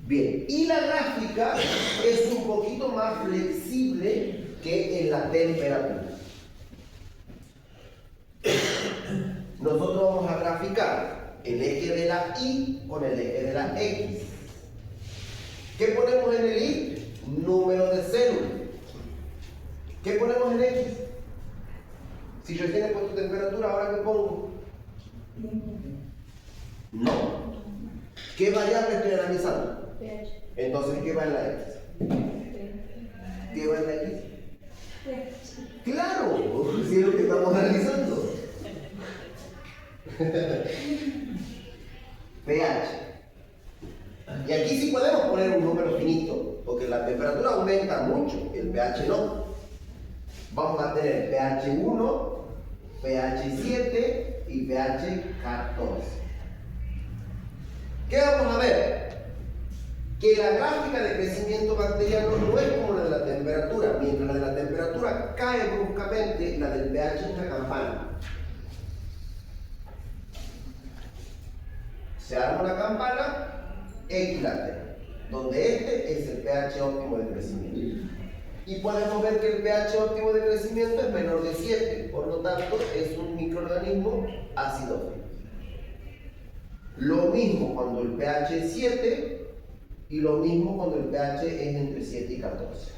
Bien, y la gráfica es un poquito más flexible que en la temperatura. Nosotros vamos a graficar el eje de la Y con el eje de la X. ¿Qué ponemos en el Y? Número de células. ¿Qué ponemos en X? Si yo tiene puesto temperatura, ¿ahora qué pongo? No. ¿Qué variable estoy analizando? Entonces, ¿qué va en la X? ¿Qué va en la X? Claro, si es lo que estamos analizando. pH. Y aquí sí podemos poner un número finito, porque la temperatura aumenta mucho, el pH no. Vamos a tener pH 1, pH 7 y pH 14. ¿Qué vamos a ver? Que la gráfica de crecimiento bacteriano no es como la de la temperatura. Mientras la de la temperatura cae bruscamente, la del pH es una campana. Se arma una campana equilateral, donde este es el pH óptimo de crecimiento. Y podemos ver que el pH óptimo de crecimiento es menor de 7, por lo tanto es un microorganismo acidófilo. Lo mismo cuando el pH es 7 y lo mismo cuando el pH es entre 7 y 14.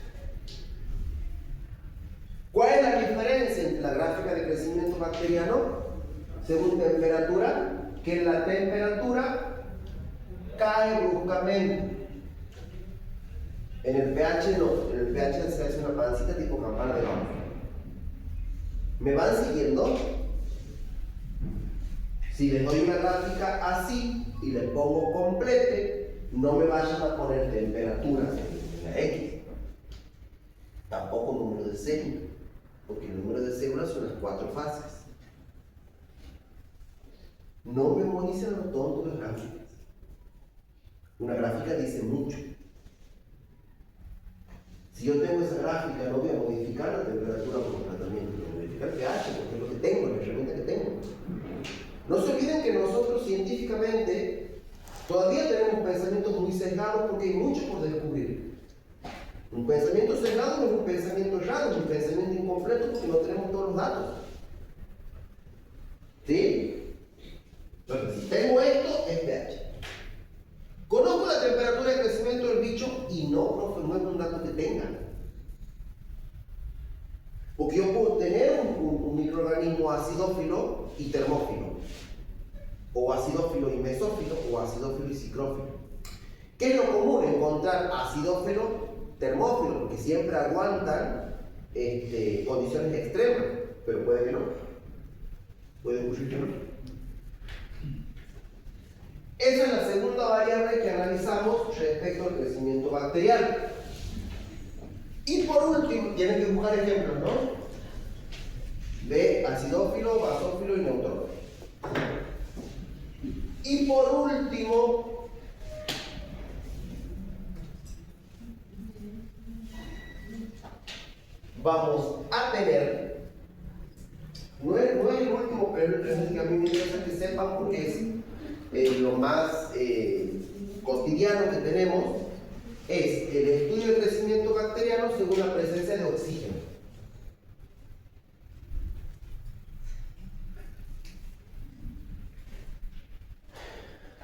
¿Cuál es la diferencia entre la gráfica de crecimiento bacteriano según temperatura? Que la temperatura cae bruscamente. En el pH no, en el pH se hace una pancita tipo campana de gamba. ¿Me van siguiendo? Si les doy una gráfica así y les pongo complete, no me vayan a poner temperatura en la X, tampoco número de células, porque el número de células son las 4 fases. No memoricen a los tontos las gráficas. Una gráfica dice mucho. Si yo tengo esa gráfica, no voy a modificar la temperatura como tratamiento, voy a modificar el pH, porque es lo que tengo, la herramienta que tengo. No se olviden que nosotros científicamente todavía tenemos pensamientos muy sesgados porque hay mucho por descubrir. Un pensamiento sesgado no es un pensamiento errado, es un pensamiento incompleto porque no tenemos todos los datos. ¿Sí? Entonces, si tengo esto, es pH. Conozco la temperatura de crecimiento del bicho y no, profe, no es un dato que tenga. Porque yo puedo tener un microorganismo acidófilo y termófilo, o acidófilo y mesófilo, o acidófilo y ciclófilo. ¿Qué es lo común? Encontrar acidófilo, termófilo, porque siempre aguantan condiciones extremas, pero puede que no. Puede ocurrir que no. Esa es la segunda variable que analizamos respecto al crecimiento bacterial. Y por último, tienen que buscar ejemplos, ¿no? De acidófilo, basófilo y neutrófilo. Y por último, vamos a tener, no es el último, pero es el que a mí me interesa que sepan porque es lo más cotidiano que tenemos, es el estudio del crecimiento bacteriano según la presencia de oxígeno.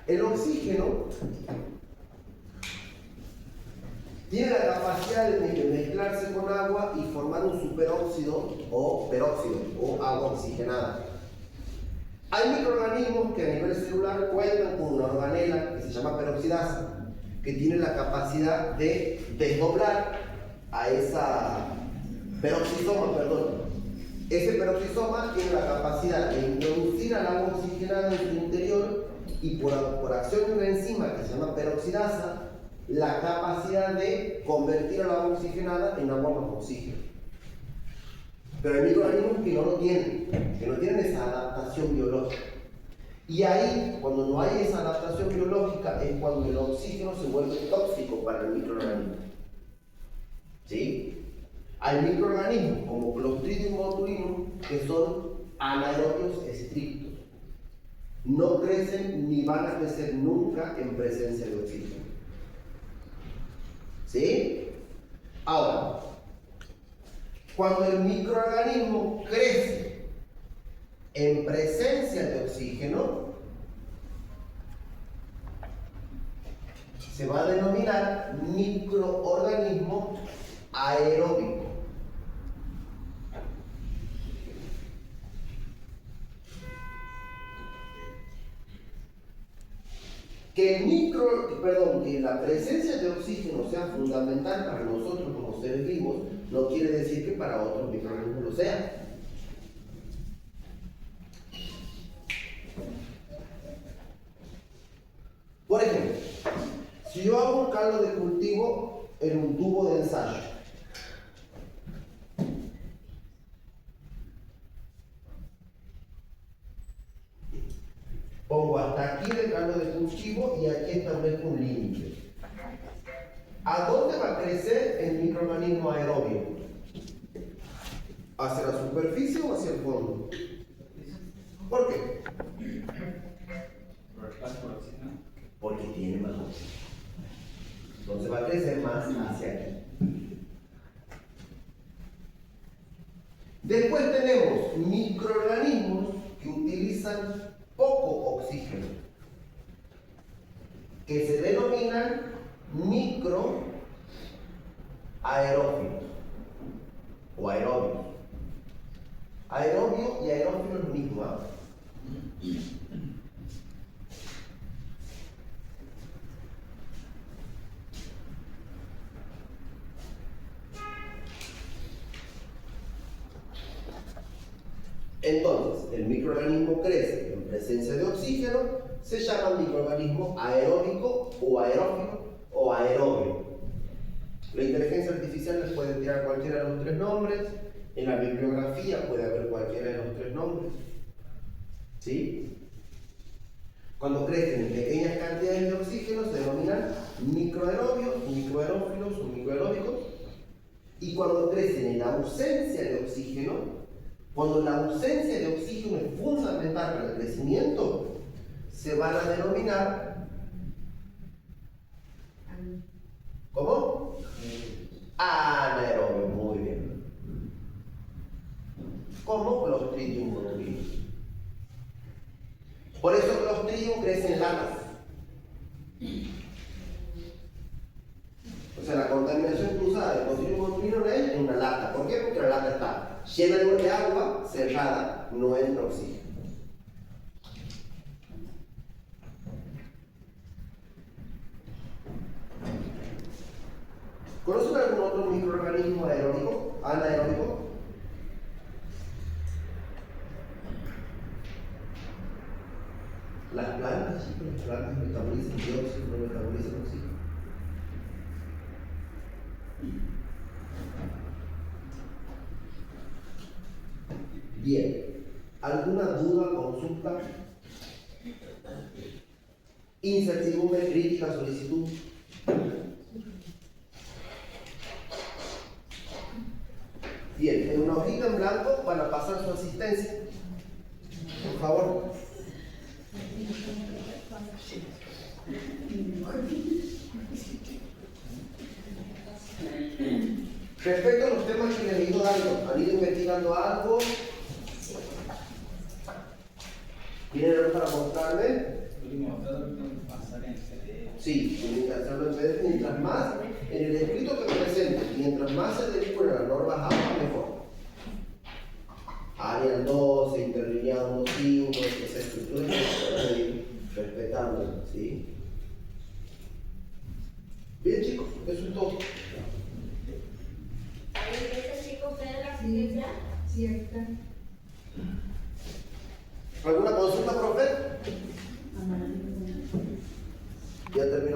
El oxígeno tiene la capacidad de mezclarse con agua y formar un superóxido o peróxido o agua oxigenada. Hay microorganismos que a nivel celular cuentan con una organela que se llama peroxidasa, que tiene la capacidad de desdoblar a esa peroxisoma, Ese peroxisoma tiene la capacidad de introducir al agua oxigenada en su interior y por acción de una enzima que se llama peroxidasa, la capacidad de convertir al agua oxigenada en agua más oxígeno. Pero hay microorganismos que no lo tienen, que no tienen esa adaptación biológica. Y ahí, cuando no hay esa adaptación biológica, es cuando el oxígeno se vuelve tóxico para el microorganismo. ¿Sí? Hay microorganismos como Clostridium botulinum que son anaerobios estrictos. No crecen ni van a crecer nunca en presencia de oxígeno. ¿Sí? Ahora, cuando el microorganismo crece en presencia de oxígeno, se va a denominar microorganismo aeróbico. Que la presencia de oxígeno sea fundamental para nosotros como seres vivos, no quiere decir que para otros microorganismos lo sea. Por ejemplo, si yo hago un caldo de cultivo en un tubo de ensayo, pongo hasta aquí el caldo de cultivo y aquí establezco un límite. ¿A dónde va a crecer el microorganismo aerobio? ¿Hacia la superficie o hacia el fondo? ¿Por qué? Porque tiene más oxígeno. Entonces va a crecer más hacia aquí. Después tenemos microorganismos que utilizan poco oxígeno, que se denominan microaerófilos o aerobios. Aerobio y aerófilo es lo mismo, ¿ah? Entonces, el microorganismo crece en presencia de oxígeno, se llama microorganismo aeróbico o aerófilo o aerobio. La inteligencia artificial les puede tirar cualquiera de los tres nombres, en la bibliografía puede haber cualquiera de los tres nombres. ¿Sí? Cuando crecen en pequeñas cantidades de oxígeno se denominan microaerobios, microaerófilos o microaeróbicos. Y cuando crecen en ausencia de oxígeno, cuando la ausencia de oxígeno es fundamental para el crecimiento, se van a denominar, ¿cómo? Anaerobios, muy bien. Como Clostridium botulinum. Por eso Clostridium crece en latas. O sea, la contaminación cruzada de Clostridium botulinum es en una lata. ¿Por qué? Porque la lata está llena de agua, cerrada, no entra oxígeno. ¿Conocen algún otro microorganismo aeróbico, anaeróbico? Las plantas, chicos, las plantas metabolizan dióxido, no metabolizan oxígeno. Bien, ¿alguna duda, consulta? Incertidumbre, crítica, solicitud. Bien, en una hojita en blanco van a pasar su asistencia. Por favor. Respecto a los temas que les he ido dando, ¿han ido investigando algo? ¿Tienen algo para mostrarme? Último dato que tengo que pasar en PDF. Sí, tienen que hacerlo en PDF. Mientras más, en el escrito que presente, mientras más se dediquen a las normas APA, mejor. Arial 12, interlineado 1.5, esa estructura que se puede ir respetando, ¿sí? Bien, chicos, eso es todo. ¿Este chico tiene la asistencia? Sí, ahí está. ¿Alguna consulta, profe? Ya terminó.